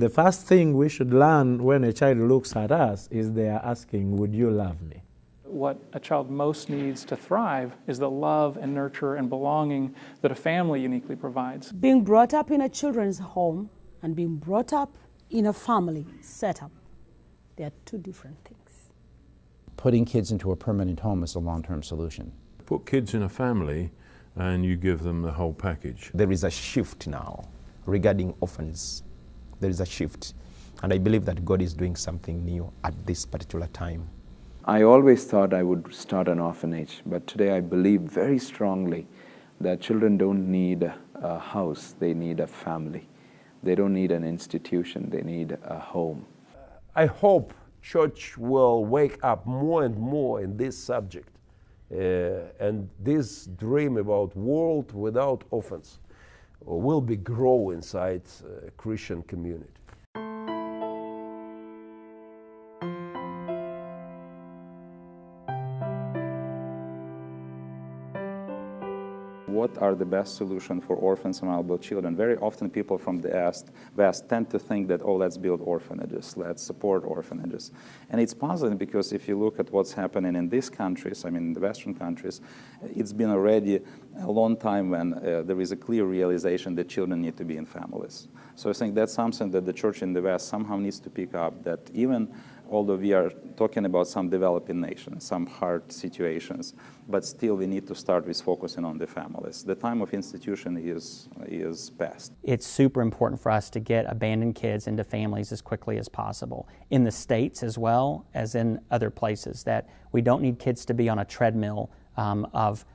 The first thing we should learn when a child looks at us is they are asking, would you love me? What a child most needs to thrive is the love and nurture and belonging that a family uniquely provides. Being brought up in a children's home and being brought up in a family setup, they are two different things. Putting kids into a permanent home is a long-term solution. Put kids in a family and you give them the whole package. There is a shift now regarding orphans. There is a shift. And I believe that God is doing something new at this particular time. I always thought I would start an orphanage, but today I believe very strongly that children don't need a house, they need a family. They don't need an institution, they need a home. I hope church will wake up more and more in this subject and this dream about world without orphans will be grow inside Christian community. What are the best solutions for orphans and vulnerable children? Very often people from the West tend to think that, oh, let's build orphanages, let's support orphanages. And it's puzzling because if you look at what's happening in these countries, I mean in the Western countries, it's been already a long time when there is a clear realization that children need to be in families. So I think that's something that the church in the West somehow needs to pick up, that even although we are talking about some developing nations, some hard situations, but still we need to start with focusing on the families. The time of institution is past. It's super important for us to get abandoned kids into families as quickly as possible, in the States as well as in other places, that we don't need kids to be on a treadmill of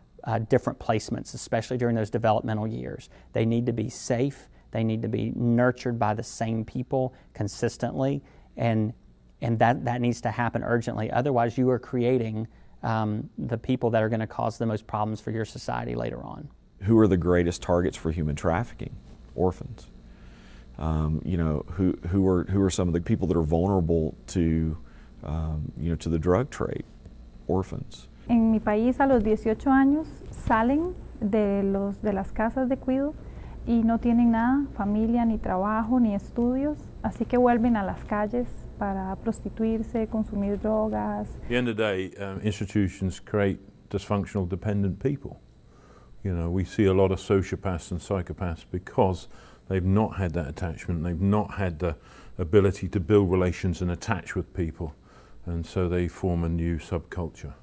different placements, especially during those developmental years. They need to be safe, they need to be nurtured by the same people consistently, and that needs to happen urgently. Otherwise, you are creating the people that are going to cause the most problems for your society later on. Who are the greatest targets for human trafficking? Orphans. Who are some of the people that are vulnerable to, to the drug trade? Orphans. En mi país, a los 18 años salen de las casas de cuidado y no tienen nada, familia, ni trabajo, ni estudios, así que vuelven a las calles para prostituirse, consumir drogas. At the end of the day, institutions create dysfunctional, dependent people. You know, we see a lot of sociopaths and psychopaths because they've not had that attachment, they've not had the ability to build relations and attach with people, and so they form a new subculture.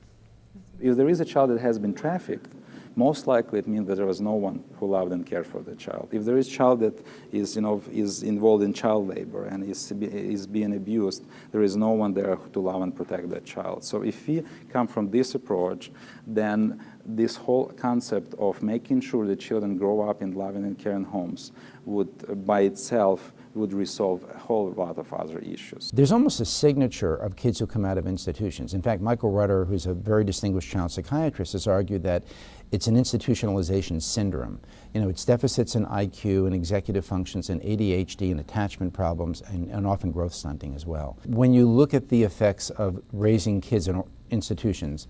If there is a child that has been trafficked, most likely it means that there was no one who loved and cared for the child. If there is a child that is involved in child labor and is being abused, there is no one there to love and protect that child. So if we come from this approach, then this whole concept of making sure that children grow up in loving and caring homes would, by itself, would resolve a whole lot of other issues. There's almost a signature of kids who come out of institutions. In fact, Michael Rutter, who's a very distinguished child psychiatrist, has argued that it's an institutionalization syndrome. You know, it's deficits in IQ and executive functions and ADHD and attachment problems and often growth stunting as well. When you look at the effects of raising kids in institutions,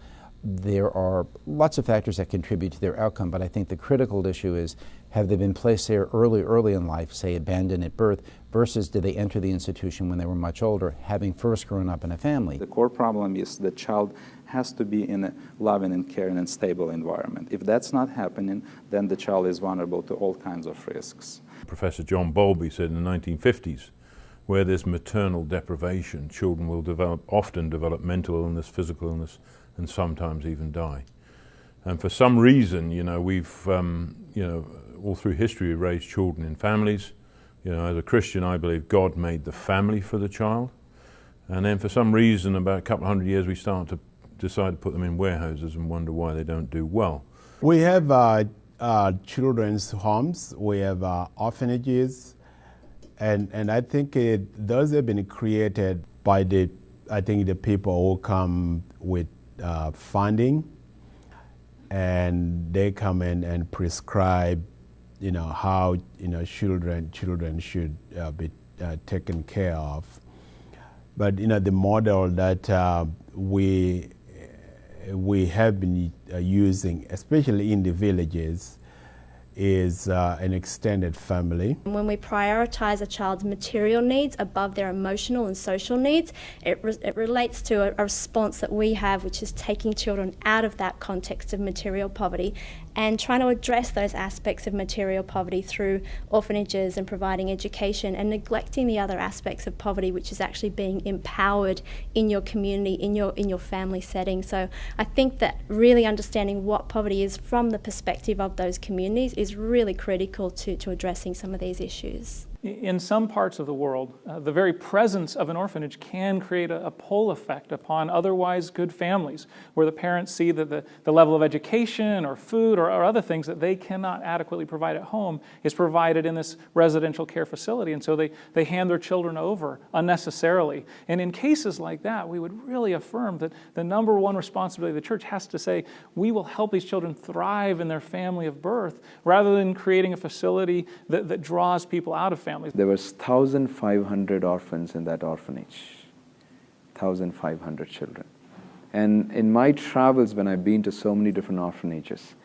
there are lots of factors that contribute to their outcome, but I think the critical issue is, have they been placed there early in life, say abandoned at birth, versus did they enter the institution when they were much older, having first grown up in a family? The core problem is the child has to be in a loving and caring and stable environment. If that's not happening, then the child is vulnerable to all kinds of risks. Professor John Bowlby said in the 1950s, where there's maternal deprivation, children will often develop mental illness, physical illness, and sometimes even die. And for some reason, you know, we've, all through history, we raised children in families. You know, as a Christian, I believe God made the family for the child. And then for some reason, about a couple of hundred years, we start to decide to put them in warehouses and wonder why they don't do well. We have children's homes, we have orphanages, and I think those have been created by the people who come with funding, and they come in and prescribe, how children should be taken care of. But the model that we have been using, especially in the villages, is an extended family. When we prioritize a child's material needs above their emotional and social needs, it relates to a response that we have, which is taking children out of that context of material poverty and trying to address those aspects of material poverty through orphanages and providing education, and neglecting the other aspects of poverty, which is actually being empowered in your community, in your family setting. So I think that really understanding what poverty is from the perspective of those communities is really critical to addressing some of these issues. In some parts of the world, the very presence of an orphanage can create a pull effect upon otherwise good families, where the parents see that the level of education or food or other things that they cannot adequately provide at home is provided in this residential care facility, and so they hand their children over unnecessarily. And in cases like that, we would really affirm that the number one responsibility of the church has to say, we will help these children thrive in their family of birth, rather than creating a facility that draws people out of families. There was 1,500 orphans in that orphanage, 1,500 children. And in my travels, when I've been to so many different orphanages,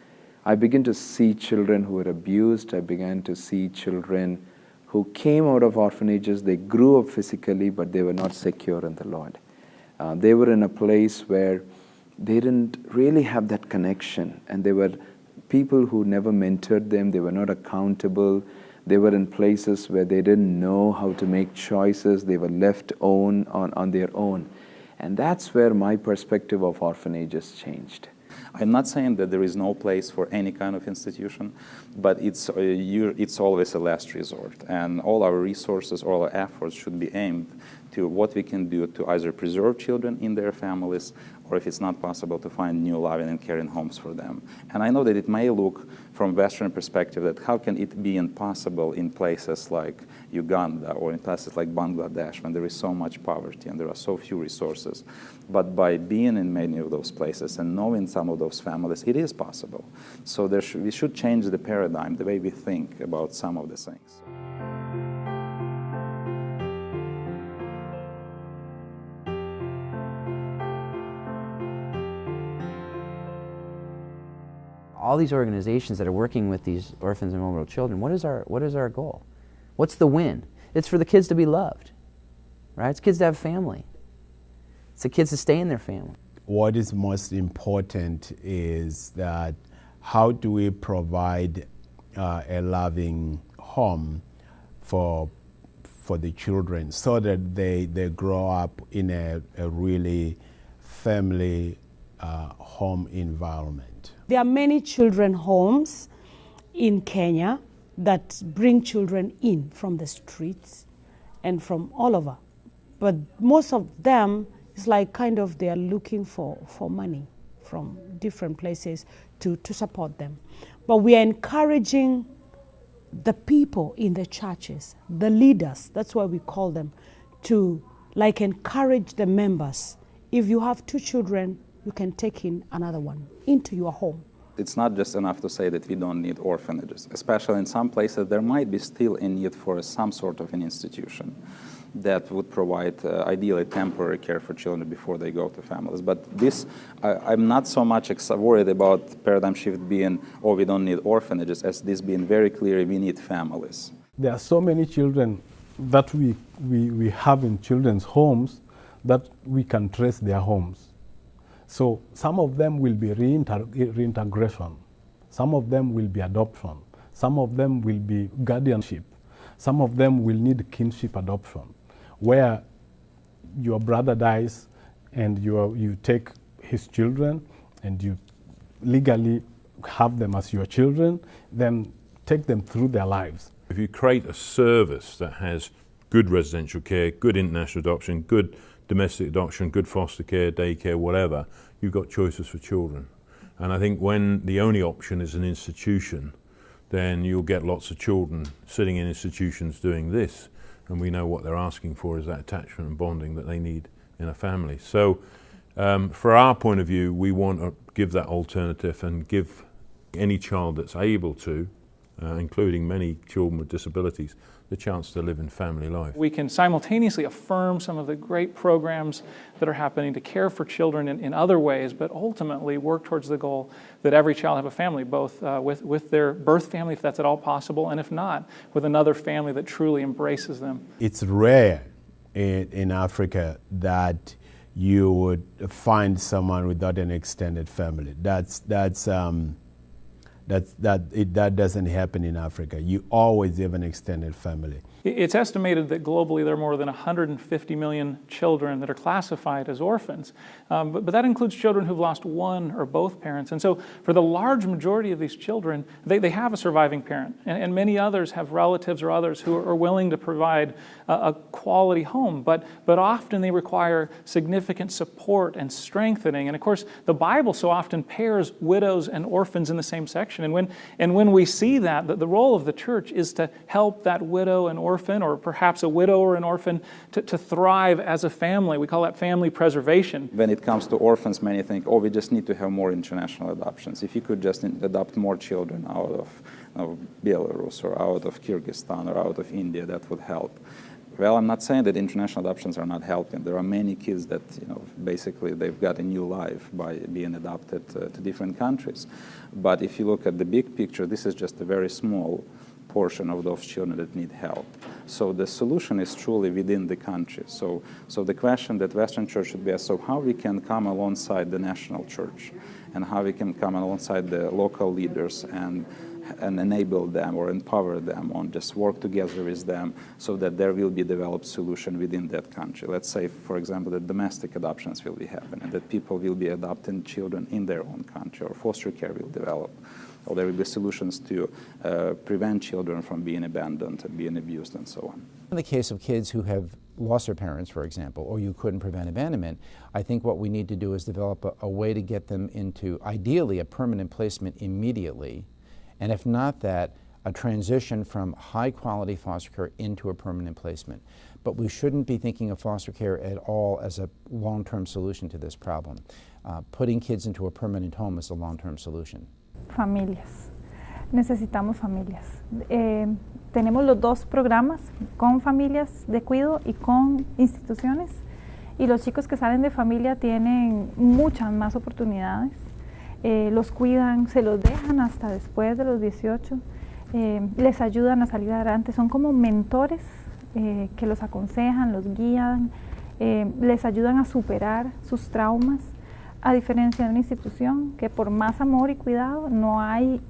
I begin to see children who were abused. I began to see children who came out of orphanages. They grew up physically, but they were not secure in the Lord. They were in a place where they didn't really have that connection, and they were people who never mentored them. They were not accountable. They were in places where they didn't know how to make choices. They were left on their own. And that's where my perspective of orphanages changed. I'm not saying that there is no place for any kind of institution, but it's always a last resort. And all our resources, all our efforts should be aimed to what we can do to either preserve children in their families, or if it's not possible, to find new loving and caring homes for them. And I know that it may look from Western perspective that how can it be impossible in places like Uganda or in places like Bangladesh when there is so much poverty and there are so few resources. But by being in many of those places and knowing some of those families, it is possible. So we should change the paradigm, the way we think about some of the things. All these organizations that are working with these orphans and vulnerable children, what is our goal? What's the win? It's for the kids to be loved, right? It's kids to have family. It's the kids to stay in their family. What is most important is that how do we provide a loving home for the children so that they grow up in a really family home environment. There are many children homes in Kenya that bring children in from the streets and from all over. But most of them, it's like kind of they are looking for money from different places to support them. But we are encouraging the people in the churches, the leaders, that's why we call them, to like encourage the members. If you have 2 children, you can take in another one into your home. It's not just enough to say that we don't need orphanages, especially in some places there might be still a need for some sort of an institution that would provide ideally temporary care for children before they go to families. But this, I'm not so much worried about paradigm shift being, oh, we don't need orphanages, as this being very clear, we need families. There are so many children that we have in children's homes that we can trace their homes. So some of them will be reintegration, some of them will be adoption, some of them will be guardianship, some of them will need kinship adoption, where your brother dies and you take his children and you legally have them as your children, then take them through their lives. If you create a service that has good residential care, good international adoption, good domestic adoption, good foster care, daycare, whatever, you've got choices for children. And I think when the only option is an institution, then you'll get lots of children sitting in institutions doing this, and we know what they're asking for is that attachment and bonding that they need in a family. So for our point of view, we want to give that alternative and give any child that's able to including many children with disabilities, the chance to live in family life. We can simultaneously affirm some of the great programs that are happening to care for children in other ways, but ultimately work towards the goal that every child have a family, both with their birth family, if that's at all possible, and if not, with another family that truly embraces them. It's rare in Africa that you would find someone without an extended family. That doesn't happen in Africa. You always have an extended family. It's estimated that globally there are more than 150 million children that are classified as orphans, but that includes children who've lost one or both parents. And so for the large majority of these children, they have a surviving parent, and many others have relatives or others who are willing to provide a quality home, but often they require significant support and strengthening. And of course, the Bible so often pairs widows and orphans in the same section. And when we see that the role of the church is to help that widow and orphan, or perhaps a widow or an orphan, to thrive as a family. We call that family preservation. When it comes to orphans, many think, oh, we just need to have more international adoptions. If you could just adopt more children out of Belarus or out of Kyrgyzstan or out of India, that would help. Well, I'm not saying that international adoptions are not helping. There are many kids that, basically they've got a new life by being adopted to different countries. But if you look at the big picture, this is just a very small portion of those children that need help. So the solution is truly within the country. So the question that Western Church should be asked, so how we can come alongside the national church, and how we can come alongside the local leaders and enable them or empower them, on just work together with them so that there will be developed solution within that country. Let's say, for example, that domestic adoptions will be happening, that people will be adopting children in their own country, or foster care will develop, or there will be solutions to prevent children from being abandoned and being abused and so on. In the case of kids who have lost their parents, for example, or you couldn't prevent abandonment, I think what we need to do is develop a way to get them into, ideally, a permanent placement immediately, and if not that, a transition from high-quality foster care into a permanent placement. But we shouldn't be thinking of foster care at all as a long-term solution to this problem. Putting kids into a permanent home is a long-term solution. Familias. Necesitamos familias. Tenemos los dos programas, con familias de cuidado y con instituciones. Y los chicos que salen de familia tienen muchas más oportunidades. Los cuidan, se los dejan hasta después de los 18, les ayudan a salir adelante, son como mentores que los aconsejan, los guían, les ayudan a superar sus traumas, a diferencia de una institución que por más amor y cuidado no hay,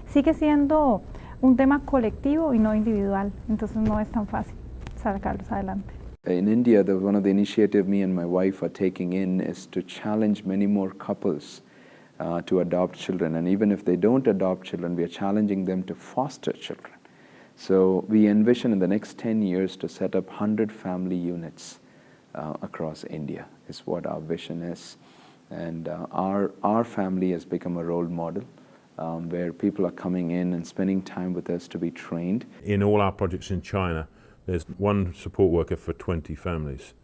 sigue siendo un tema colectivo y no individual, entonces no es tan fácil sacarlos adelante. In India, one of the initiatives me and my wife are taking in is to challenge many more couples to adopt children, and even if they don't adopt children, we are challenging them to foster children. So we envision in the next 10 years to set up 100 family units across India, is what our vision is. And our family has become a role model where people are coming in and spending time with us to be trained. In all our projects in China, there's one support worker for 20 families.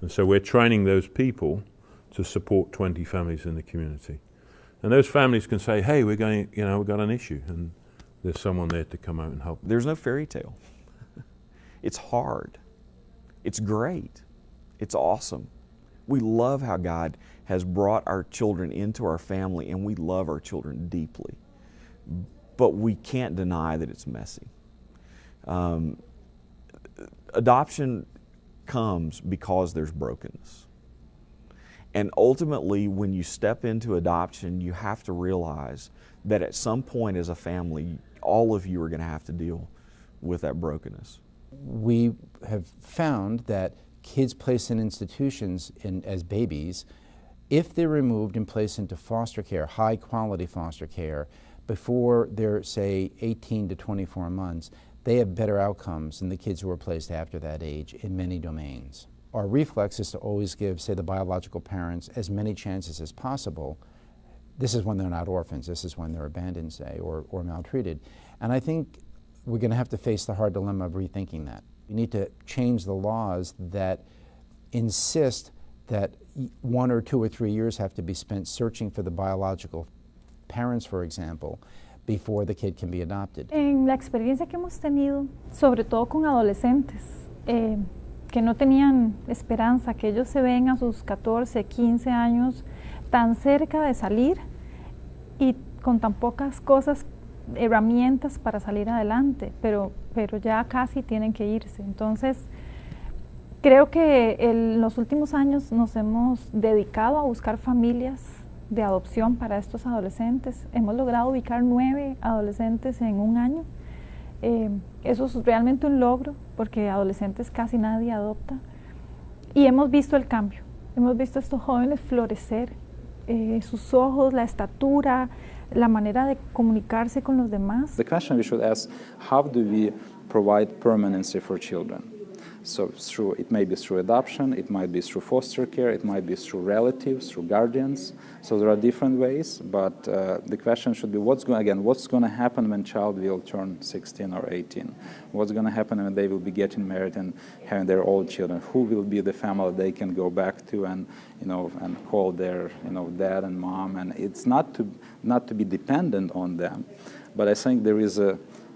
And so we're training those people to support 20 families in the community. And those families can say, hey, we've got an issue, and there's someone there to come out and help. There's no fairy tale. It's hard. It's great. It's awesome. We love how God has brought our children into our family, and we love our children deeply. But we can't deny that it's messy. Adoption comes because there's brokenness. And ultimately, when you step into adoption, you have to realize that at some point as a family, all of you are going to have to deal with that brokenness. We have found that kids placed in institutions as babies, if they're removed and placed into foster care, high-quality foster care, before they're, say, 18 to 24 months, they have better outcomes than the kids who are placed after that age in many domains. Our reflex is to always give, say, the biological parents as many chances as possible. This is when they're not orphans. This is when they're abandoned, say, or maltreated. And I think we're going to have to face the hard dilemma of rethinking that. We need to change the laws that insist that 1 or 2 or 3 years have to be spent searching for the biological parents, for example, before the kid can be adopted? En la experiencia que hemos tenido, sobre todo con adolescentes, que no tenían esperanza, que ellos se ven a sus 14, 15 años tan cerca de salir y con tan pocas cosas, herramientas para salir adelante, pero ya casi tienen que irse. Entonces, creo que en los últimos años nos hemos dedicado a buscar familias de adopción para estos adolescentes. Hemos logrado ubicar 9 adolescentes en un año. Eso es realmente un logro, porque adolescentes casi nadie adopta. Y hemos visto el cambio. Hemos visto a estos jóvenes florecer, sus ojos, la estatura, la manera de comunicarse con los demás. The question we should ask, how do we provide permanency for children? So it may be through adoption, it might be through foster care, it might be through relatives, through guardians. So there are different ways, but the question should be what's going to happen when child will turn 16 or 18? What's going to happen when they will be getting married and having their own children? Who will be the family they can go back to and call their dad and mom? And it's not to be dependent on them, but I think there is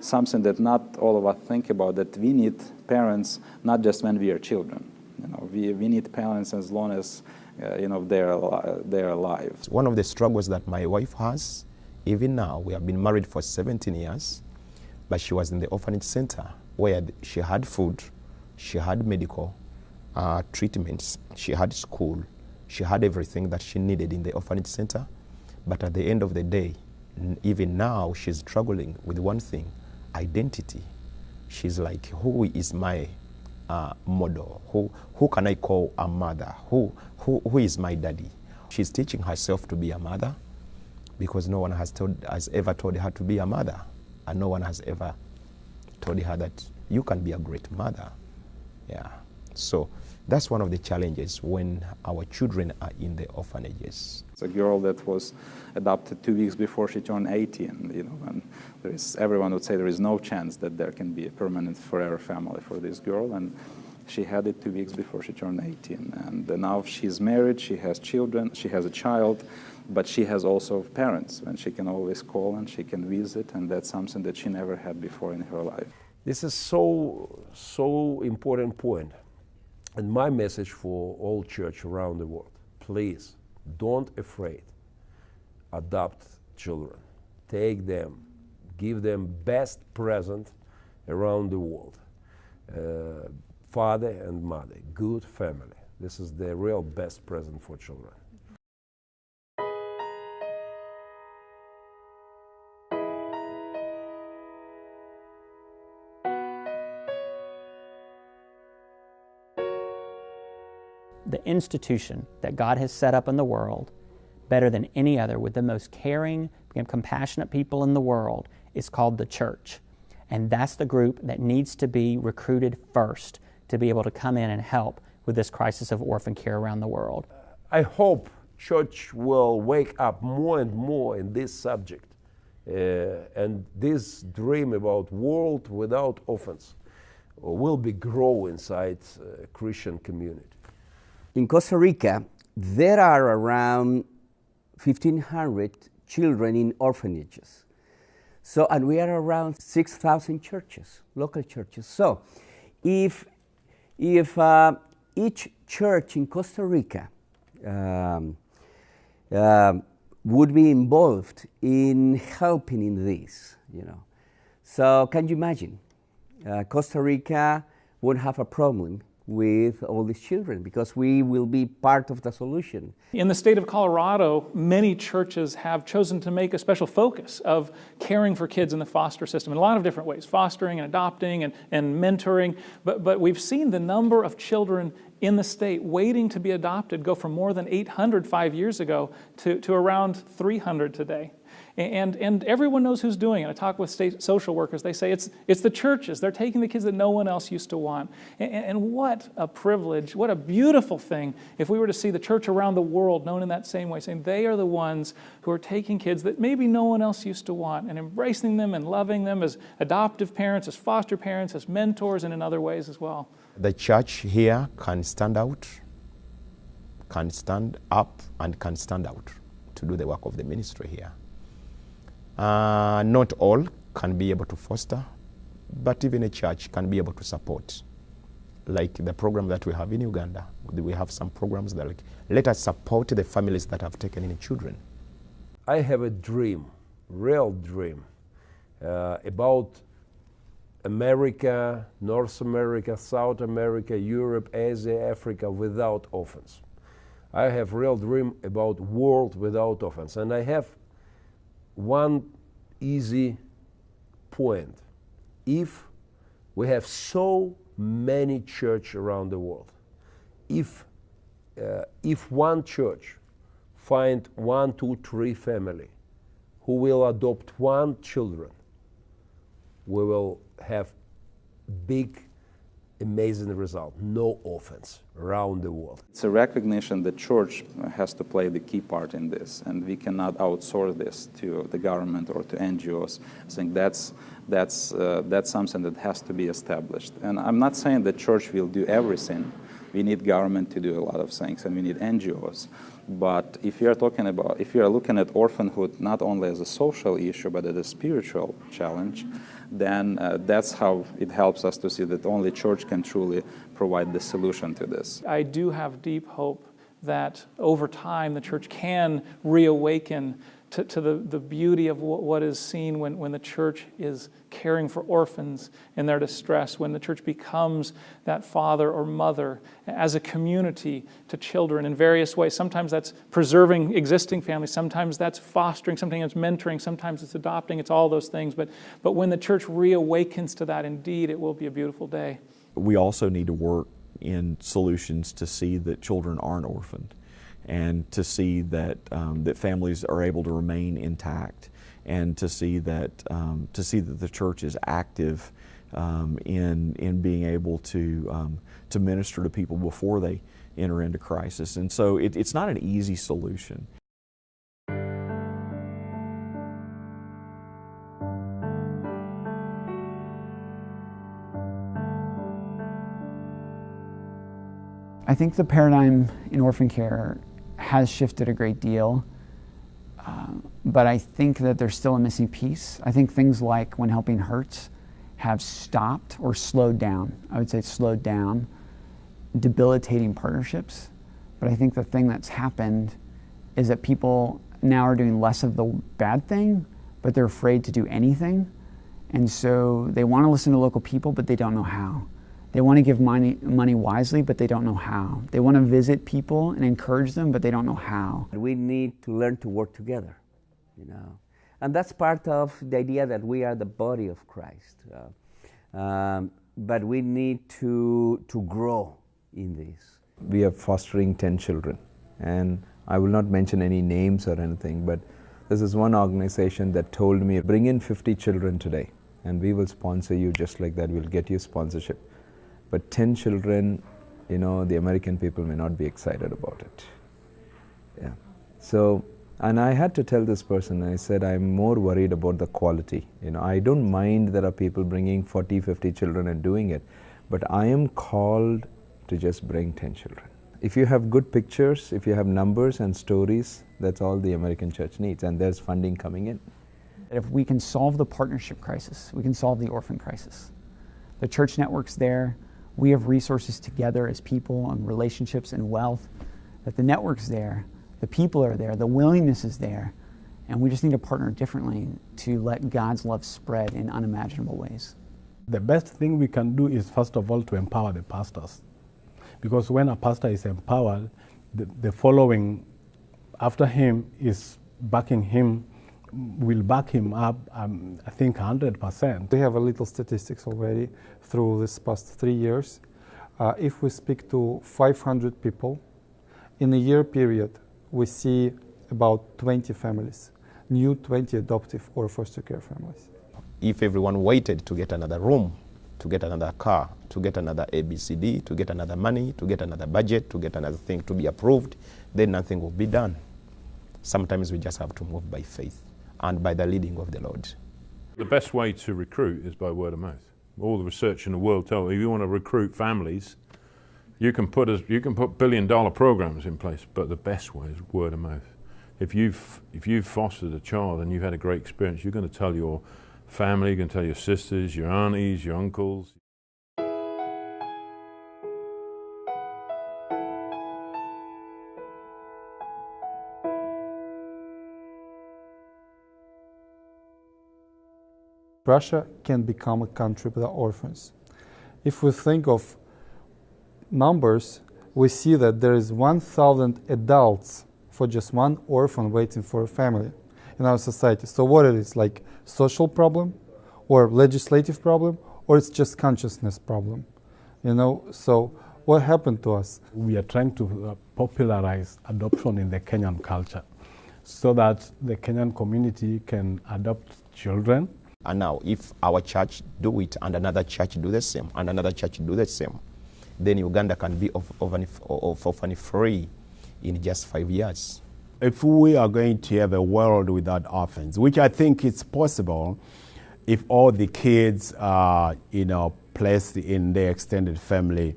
something that not all of us think about, that we need parents not just when we are children. We need parents as long as they're alive. One of the struggles that my wife has, even now, we have been married for 17 years, but she was in the orphanage center where she had food, she had medical treatments, she had school, she had everything that she needed in the orphanage center. But at the end of the day, even now, she's struggling with one thing: identity. She's like, who is my modo? Who can I call a mother? Who is my daddy? She's teaching herself to be a mother because no one has ever told her to be a mother, and no one has ever told her that you can be a great mother. Yeah. So that's one of the challenges when our children are in the orphanages. It's a girl that was adopted 2 weeks before she turned 18, and everyone would say there is no chance that there can be a permanent forever family for this girl, and she had it 2 weeks before she turned 18. And now she's married, she has children, she has a child, but she has also parents, and she can always call and she can visit, and that's something that she never had before in her life. This is so important point. And my message for all church around the world: please, don't afraid. Adopt children. Take them. Give them best present around the world. Father and mother, good family. This is the real best present for children. The institution that God has set up in the world, better than any other, with the most caring, compassionate people in the world, is called the church. And that's the group that needs to be recruited first to be able to come in and help with this crisis of orphan care around the world. I hope church will wake up more and more in this subject. And this dream about world without orphans will be grow inside Christian community. In Costa Rica, there are around 1,500 children in orphanages. So, and we are around 6,000 churches, local churches. So, if each church in Costa Rica would be involved in helping in this, So, can you imagine? Costa Rica won't have a problem with all these children because we will be part of the solution. In the state of Colorado, many churches have chosen to make a special focus of caring for kids in the foster system in a lot of different ways, fostering and adopting and mentoring. But we've seen the number of children in the state waiting to be adopted go from more than 800 5 years ago to around 300 today. And everyone knows who's doing it. I talk with state social workers. They say it's the churches. They're taking the kids that no one else used to want. And what a privilege, what a beautiful thing if we were to see the church around the world known in that same way, saying they are the ones who are taking kids that maybe no one else used to want and embracing them and loving them as adoptive parents, as foster parents, as mentors, and in other ways as well. The church here can stand out, can stand up, and can stand out to do the work of the ministry here. Not all can be able to foster, but even a church can be able to support. Like the program that we have in Uganda, we have some programs that like, let us support the families that have taken in children. I have a dream, real dream, about America, North America, South America, Europe, Asia, Africa without orphans. I have real dream about world without orphans. And I have one easy point. If we have so many churches around the world, if one church find 1, 2, 3 family who will adopt 1 children, we will have big, amazing result. No orphans around the world. It's a recognition that church has to play the key part in this, and we cannot outsource this to the government or to NGOs. I think that's something that has to be established. And I'm not saying that church will do everything. We need government to do a lot of things, and we need NGOs. But if you are looking at orphanhood not only as a social issue, but as a spiritual challenge, then that's how it helps us to see that only church can truly provide the solution to this. I do have deep hope that over time the church can reawaken to the beauty of what is seen when the church is caring for orphans in their distress, when the church becomes that father or mother as a community to children in various ways. Sometimes that's preserving existing families, sometimes that's fostering, sometimes it's mentoring, sometimes it's adopting, it's all those things. But when the church reawakens to that, indeed, it will be a beautiful day. We also need to work in solutions to see that children aren't orphaned, and to see that that families are able to remain intact, and to see that the church is active in being able to minister to people before they enter into crisis. And so it's not an easy solution. I think the paradigm in orphan care has shifted a great deal, but I think that there's still a missing piece. I think things like When Helping Hurts have stopped or slowed down. I would say slowed down debilitating partnerships, but I think the thing that's happened is that people now are doing less of the bad thing, but they're afraid to do anything, and so they want to listen to local people, but they don't know how. They want to give money wisely, but they don't know how. They want to visit people and encourage them, but they don't know how. We need to learn to work together, you know. And that's part of the idea that we are the body of Christ. But we need to grow in this. We are fostering 10 children, and I will not mention any names or anything, but this is one organization that told me, bring in 50 children today, and we will sponsor you just like that. We'll get you sponsorship. But 10 children, you know, the American people may not be excited about it. Yeah. So, and I had to tell this person, I said, I'm more worried about the quality. You know, I don't mind there are people bringing 40, 50 children and doing it, but I am called to just bring 10 children. If you have good pictures, if you have numbers and stories, that's all the American church needs, and there's funding coming in. If we can solve the partnership crisis, we can solve the orphan crisis. The church network's there. We have resources together as people and relationships and wealth, that the network's there, the people are there, the willingness is there, and we just need to partner differently to let God's love spread in unimaginable ways. The best thing we can do is, first of all, to empower the pastors. Because when a pastor is empowered, the following after him is backing him, will back him up, I think 100%. We have a little statistics already through this past 3 years. If we speak to 500 people, in a year period, we see about 20 families, new 20 adoptive or foster care families. If everyone waited to get another room, to get another car, to get another ABCD, to get another money, to get another budget, to get another thing to be approved, then nothing will be done. Sometimes we just have to move by faith and by the leading of the Lord. The best way to recruit is by word of mouth. All the research in the world tells you, if you want to recruit families, you can put billion-dollar programs in place, but the best way is word of mouth. If you've fostered a child and you've had a great experience, you're going to tell your family, you're going to tell your sisters, your aunties, your uncles. Russia can become a country without orphans. If we think of numbers, we see that there is 1,000 adults for just one orphan waiting for a family in our society. So what it is, like social problem or legislative problem, or it's just consciousness problem, you know? So what happened to us? We are trying to popularize adoption in the Kenyan culture so that the Kenyan community can adopt children. And now, if our church do it and another church do the same, and another church do the same, then Uganda can be orphan free in just 5 years. If we are going to have a world without orphans, which I think is possible if all the kids are, placed in their extended family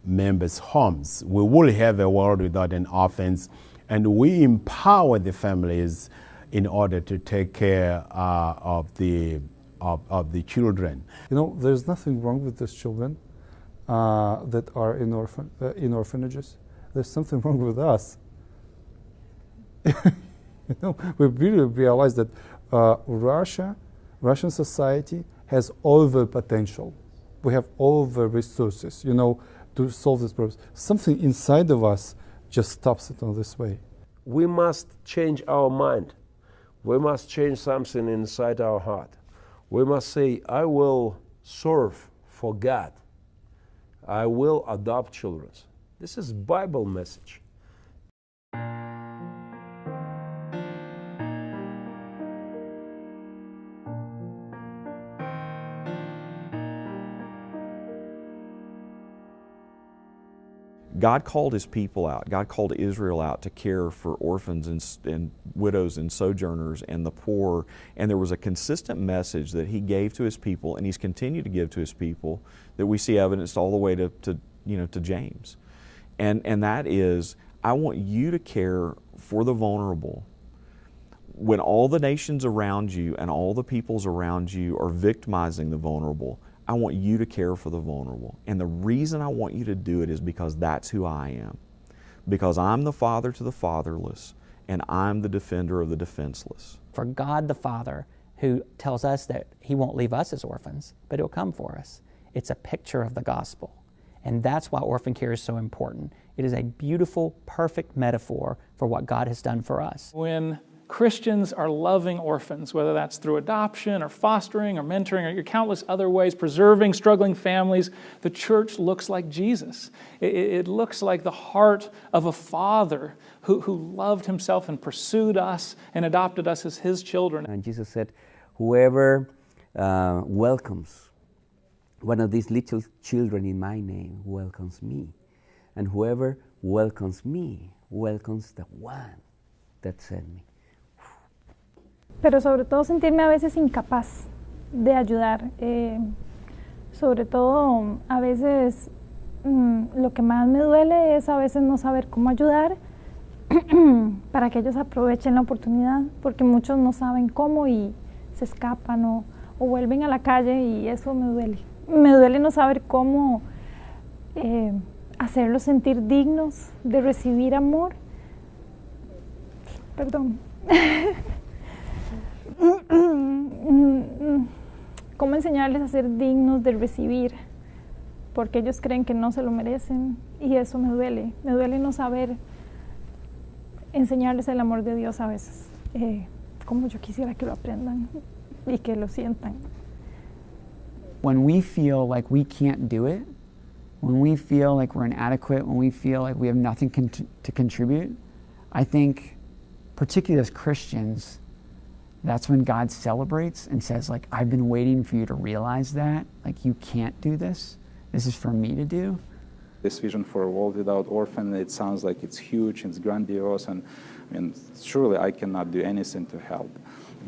members' homes, we will have a world without an orphans, and we empower the families in order to take care of the children. You know, there's nothing wrong with these children that are in orphanages. There's something wrong with us. You know, we really realize that Russian society has all the potential. We have all the resources, to solve this problem. Something inside of us just stops it on this way. We must change our mind. We must change something inside our heart. We must say, I will serve for God. I will adopt children. This is Bible message. God called His people out. God called Israel out to care for orphans and widows and sojourners and the poor. And there was a consistent message that He gave to His people, and He's continued to give to His people, that we see evidenced all the way to James. And that is, I want you to care for the vulnerable. When all the nations around you and all the peoples around you are victimizing the vulnerable, I want you to care for the vulnerable. And the reason I want you to do it is because that's who I am. Because I'm the father to the fatherless, and I'm the defender of the defenseless. For God the Father, who tells us that He won't leave us as orphans, but He'll come for us. It's a picture of the gospel. And that's why orphan care is so important. It is a beautiful, perfect metaphor for what God has done for us. When Christians are loving orphans, whether that's through adoption or fostering or mentoring or your countless other ways, preserving struggling families, the church looks like Jesus. It looks like the heart of a father who loved Himself and pursued us and adopted us as His children. And Jesus said, whoever welcomes one of these little children in my name welcomes me. And whoever welcomes me welcomes the one that sent me. Pero sobre todo sentirme a veces incapaz de ayudar. Sobre todo a veces lo que más me duele es a veces no saber cómo ayudar para que ellos aprovechen la oportunidad, porque muchos no saben cómo y se escapan o vuelven a la calle, y eso me duele. Me duele no saber cómo hacerlos sentir dignos de recibir amor. Perdón. Cómo enseñarles a ser dignos de recibir, porque ellos creen que no se lo merecen, y eso me duele no saber enseñarles el amor de Dios a veces, como yo quisiera que lo aprendan y que lo sientan. When we feel like we can't do it, when we feel like we're inadequate, when we feel like we have nothing to contribute, I think, particularly as Christians, that's when God celebrates and says, like, I've been waiting for you to realize that. Like, you can't do this. This is for me to do. This vision for a world without orphans, it sounds like it's huge, it's grandiose, and I mean, surely I cannot do anything to help.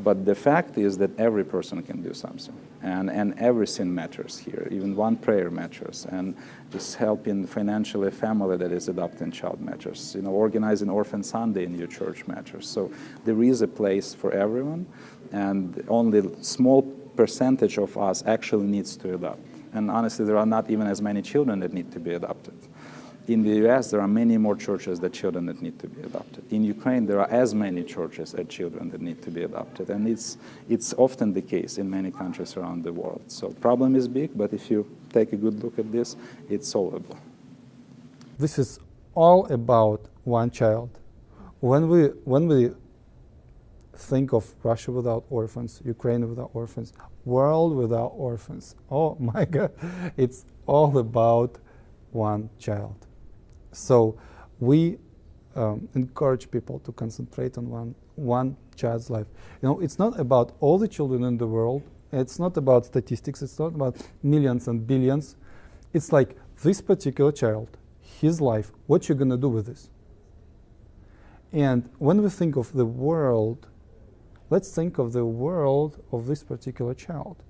But the fact is that every person can do something, and everything matters here. Even one prayer matters, and just helping financially a family that is adopting child matters. You know, organizing Orphan Sunday in your church matters. So there is a place for everyone, and only a small percentage of us actually needs to adopt. And honestly, there are not even as many children that need to be adopted. In the US, there are many more churches than children that need to be adopted. In Ukraine, there are as many churches as children that need to be adopted. And it's often the case in many countries around the world. So problem is big, but if you take a good look at this, it's solvable. This is all about one child. When we think of Russia without orphans, Ukraine without orphans, world without orphans, oh my God, it's all about one child. So we encourage people to concentrate on one child's life. You know, it's not about all the children in the world. It's not about statistics. It's not about millions and billions. It's like this particular child, his life, what you're going to do with this. And when we think of the world, let's think of the world of this particular child.